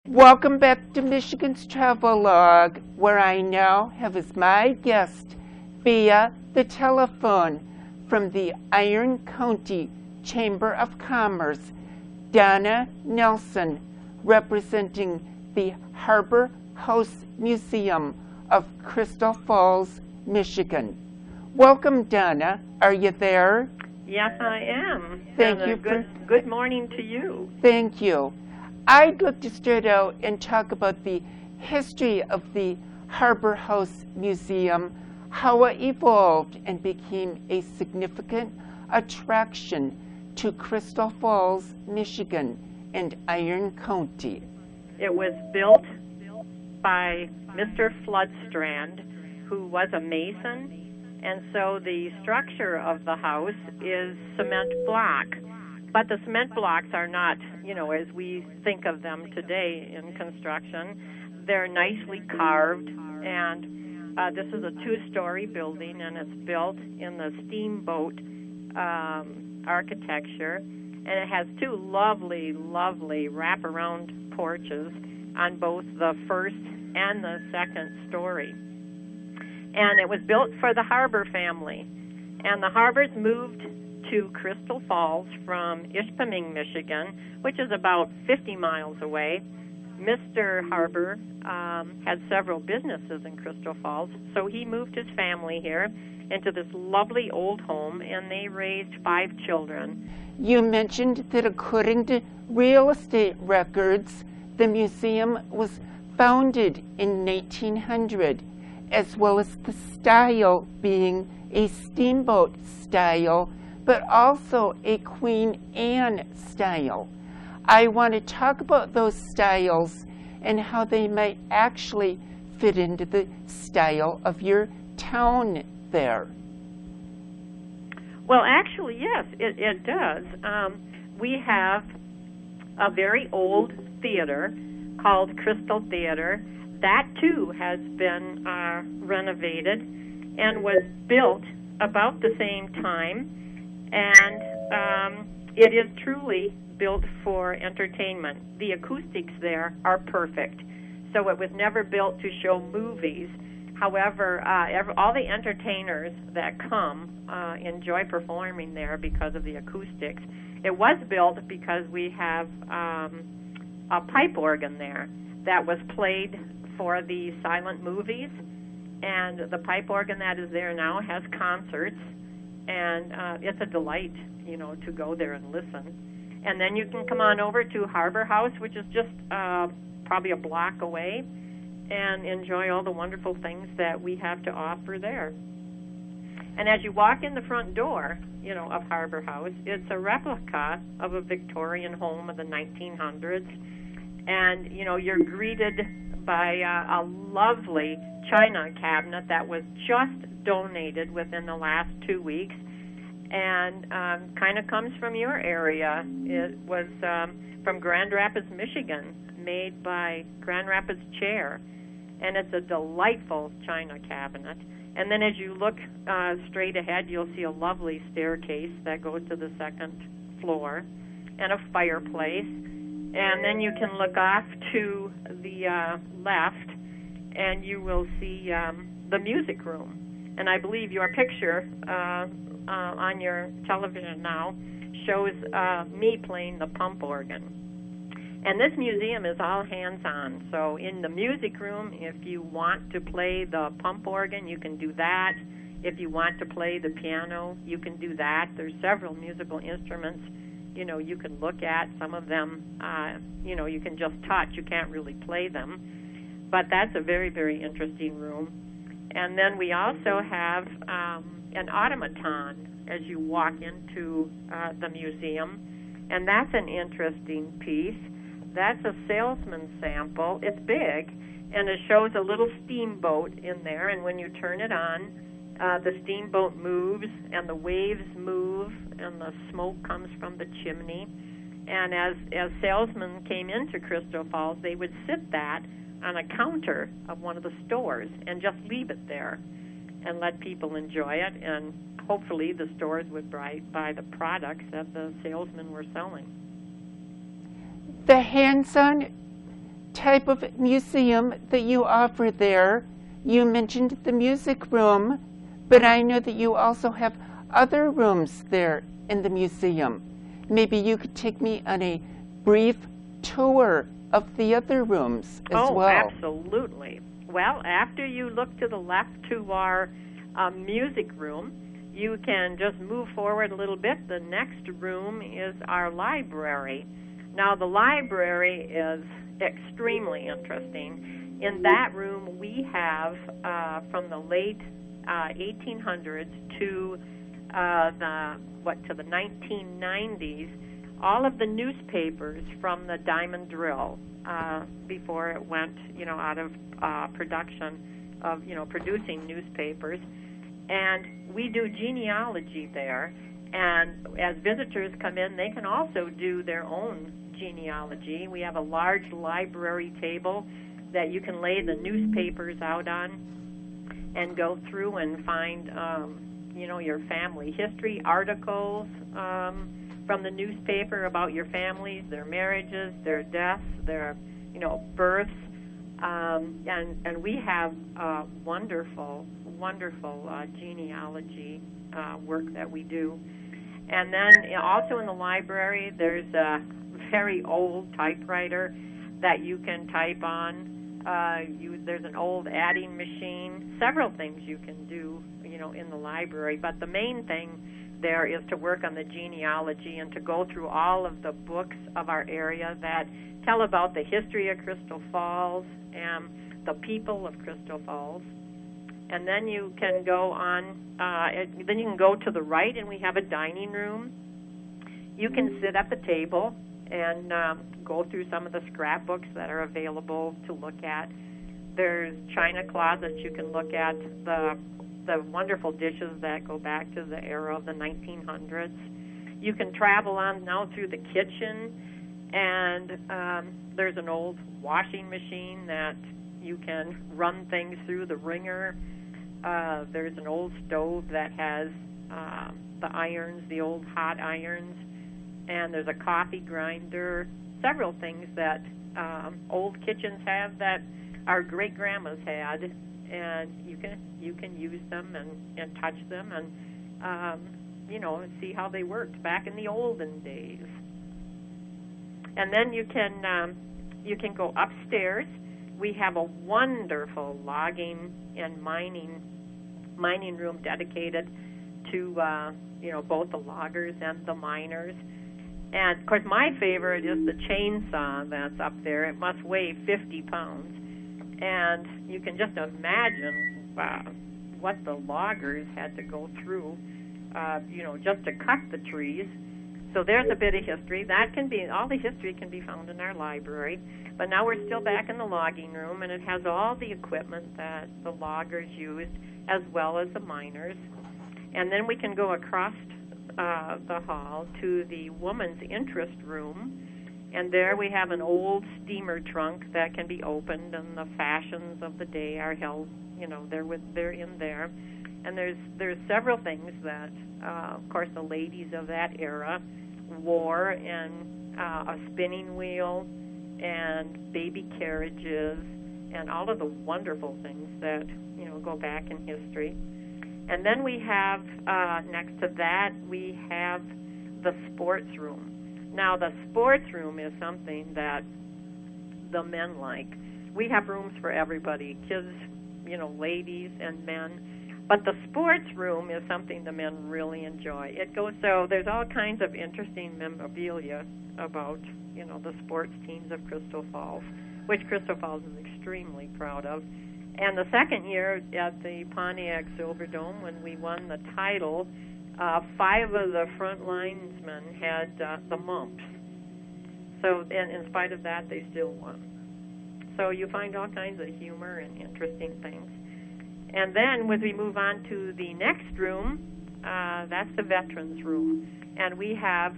Welcome back to Michigan's Travelogue, where I now have as my guest via the telephone from the Iron County Chamber of Commerce, Donna Nelson, representing the Harbor House Museum of Crystal Falls, Michigan. Welcome, Donna. Are you there? Yes, I am. Thank you. Good morning to you. Thank you. I'd like to start out and talk about the history of the Harbor House Museum, how it evolved and became a significant attraction to Crystal Falls, Michigan, and Iron County. It was built by Mr. Floodstrand, who was a mason, and so the structure of the house is cement block. But the cement blocks are not, as we think of them today in construction. They're nicely carved, and this is a two-story building, and it's built in the steamboat architecture, and it has two lovely, lovely wraparound porches on both the first and the second story. And it was built for the Harbor family, and the Harbors moved to Crystal Falls from Ishpeming, Michigan, which is about 50 miles away. Mr. Harbor had several businesses in Crystal Falls, so he moved his family here into this lovely old home, and they raised 5 children. You mentioned that according to real estate records, the museum was founded in 1900, as well as the style being a steamboat style, but also a Queen Anne style. I want to talk about those styles and how they might actually fit into the style of your town there. Well, actually, yes, it does. We have a very old theater called Crystal Theater. That, too, has been renovated and was built about the same time. And it is truly built for entertainment. The acoustics there are perfect. So it was never built to show movies. However, all the entertainers that come enjoy performing there because of the acoustics. It was built because we have a pipe organ there that was played for the silent movies. And the pipe organ that is there now has concerts. And it's a delight, to go there and listen. And then you can come on over to Harbor House, which is just probably a block away, and enjoy all the wonderful things that we have to offer there. And as you walk in the front door, of Harbor House, it's a replica of a Victorian home of the 1900s. And, you're greeted by a lovely china cabinet that was just donated within the last 2 weeks, and kind of comes from your area. It was from Grand Rapids, Michigan, made by Grand Rapids Chair, and it's a delightful china cabinet. And then as you look straight ahead, you'll see a lovely staircase that goes to the second floor, and a fireplace. And then you can look off to the left, and you will see the music room. And I believe your picture on your television now shows me playing the pump organ. And this museum is all hands-on. So in the music room, if you want to play the pump organ, you can do that. If you want to play the piano, you can do that. There's several musical instruments, you can look at. Some of them, you can just touch. You can't really play them. But that's a very, very interesting room. And then we also have an automaton as you walk into the museum, and that's an interesting piece. That's a salesman sample. It's big, and it shows a little steamboat in there, and when you turn it on, the steamboat moves, and the waves move, and the smoke comes from the chimney. And as salesmen came into Crystal Falls, they would sit that on a counter of one of the stores and just leave it there and let people enjoy it, and hopefully the stores would buy the products that the salesmen were selling. The hands-on type of museum that you offer there. You mentioned the music room, but I know that you also have other rooms there in the museum. Maybe you could take me on a brief tour of the other rooms as well. Oh, absolutely. Well, after you look to the left to our music room, you can just move forward a little bit. The next room is our library. Now, the library is extremely interesting. In that room, we have from the late 1800s to the 1990s, all of the newspapers from the diamond drill before it went, out of production of, producing newspapers. And we do genealogy there. And as visitors come in, they can also do their own genealogy. We have a large library table that you can lay the newspapers out on and go through and find, your family history, articles from the newspaper about your families, their marriages, their deaths, their, births. And we have wonderful genealogy work that we do. And then also in the library, there's a very old typewriter that you can type on. There's an old adding machine, several things you can do, in the library. But the main thing there is to work on the genealogy and to go through all of the books of our area that tell about the history of Crystal Falls and the people of Crystal Falls. And then you can go on, then you can go to the right, and we have a dining room. You can sit at the table and go through some of the scrapbooks that are available to look at. There's china closets you can look at, the wonderful dishes that go back to the era of the 1900s. You can travel on now through the kitchen, and there's an old washing machine that you can run things through the wringer. There's an old stove that has the irons, the old hot irons, and there's a coffee grinder, several things that old kitchens have that our great-grandmas had, and you can use them and touch them and and see how they worked back in the olden days. And then you can go upstairs. We have a wonderful logging and mining room dedicated to both the loggers and the miners. And of course, my favorite is the chainsaw that's up there. It must weigh 50 pounds, and you can just imagine what the loggers had to go through, just to cut the trees. So there's a bit of history. All the history can be found in our library. But now we're still back in the logging room, and it has all the equipment that the loggers used, as well as the miners. And then we can go across the hall to the woman's interest room, and there we have an old steamer trunk that can be opened, and the fashions of the day are held, they're in there. And there's several things that, of course, the ladies of that era wore, and a spinning wheel, and baby carriages, and all of the wonderful things that, go back in history. And then we have, next to that, we have the sports room. Now, the sports room is something that the men like. We have rooms for everybody, kids, ladies and men. But the sports room is something the men really enjoy. So there's all kinds of interesting memorabilia about, the sports teams of Crystal Falls, which Crystal Falls is extremely proud of. And the second year at the Pontiac Silverdome, when we won the title, 5 of the front linesmen had the mumps. So, and in spite of that, they still won. So you find all kinds of humor and interesting things. And then, as we move on to the next room, that's the veterans room. And we have,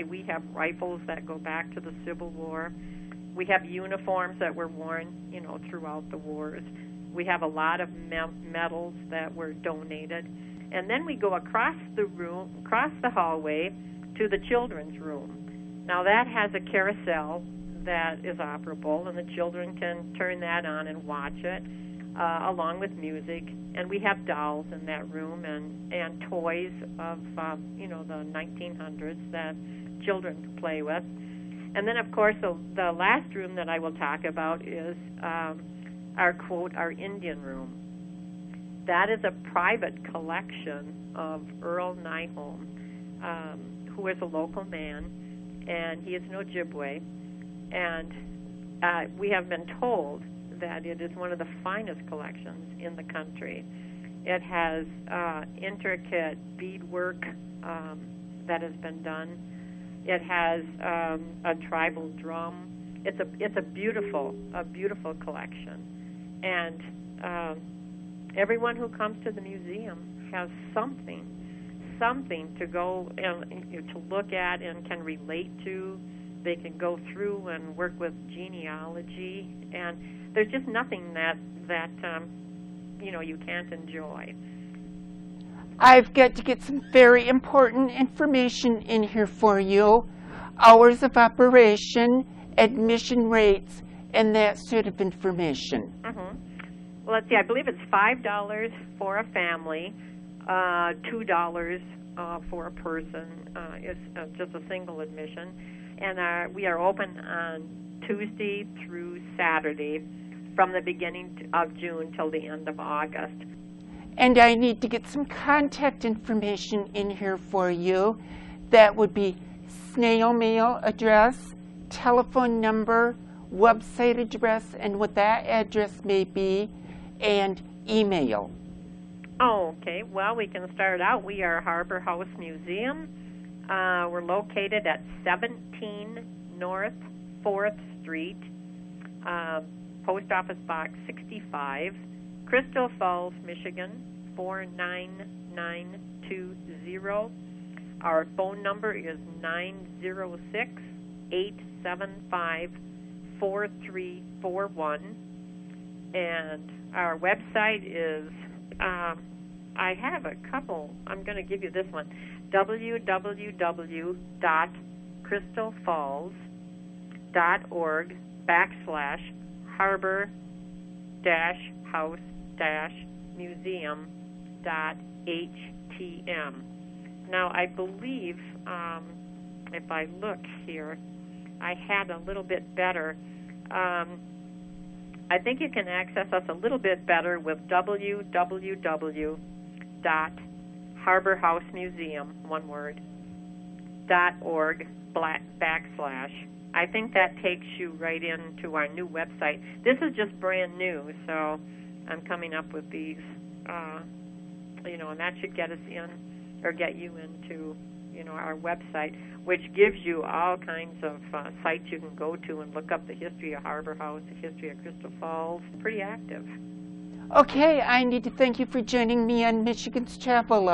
we have rifles that go back to the Civil War. We have uniforms that were worn, throughout the wars. We have a lot of medals that were donated. And then we go across the hallway to the children's room. Now that has a carousel that is operable, and the children can turn that on and watch it, along with music. And we have dolls in that room and toys of, the 1900s that children can play with. And then, of course, the last room that I will talk about is our Indian room. That is a private collection of Earl Nyholm, who is a local man, and he is an Ojibwe. And we have been told that it is one of the finest collections in the country. It has intricate beadwork that has been done. It has a tribal drum. It's a beautiful collection, and everyone who comes to the museum has something to go and to look at and can relate to. They can go through and work with genealogy, and there's just nothing that you can't enjoy. I've got to get some very important information in here for you. Hours of operation, admission rates, and that sort of information. Well, let's see. I believe it's $5 for a family, $2 for a person. It's just a single admission. And we are open on Tuesday through Saturday from the beginning of June till the end of August. And I need to get some contact information in here for you. That would be snail mail address, telephone number, website address, and what that address may be, and email. Oh, okay. Well, we can start out. We are Harbor House Museum. We're located at 17 North 4th Street, Post Office Box 65, Crystal Falls, Michigan, 49920. Our phone number is 906-875-4341. And our website is, I have a couple. I'm going to give you this one, www.crystalfalls.org/harbor-house-museum.htm. Now, I believe, if I look here, I had a little bit better. I think you can access us a little bit better with www.harborhousemuseum, one word, .org/. I think that takes you right into our new website. This is just brand new, so I'm coming up with these, and that should get us in, or get you into, our website, which gives you all kinds of sites you can go to and look up the history of Harbor House, the history of Crystal Falls. Pretty active. Okay, I need to thank you for joining me on Michigan's Travelogue.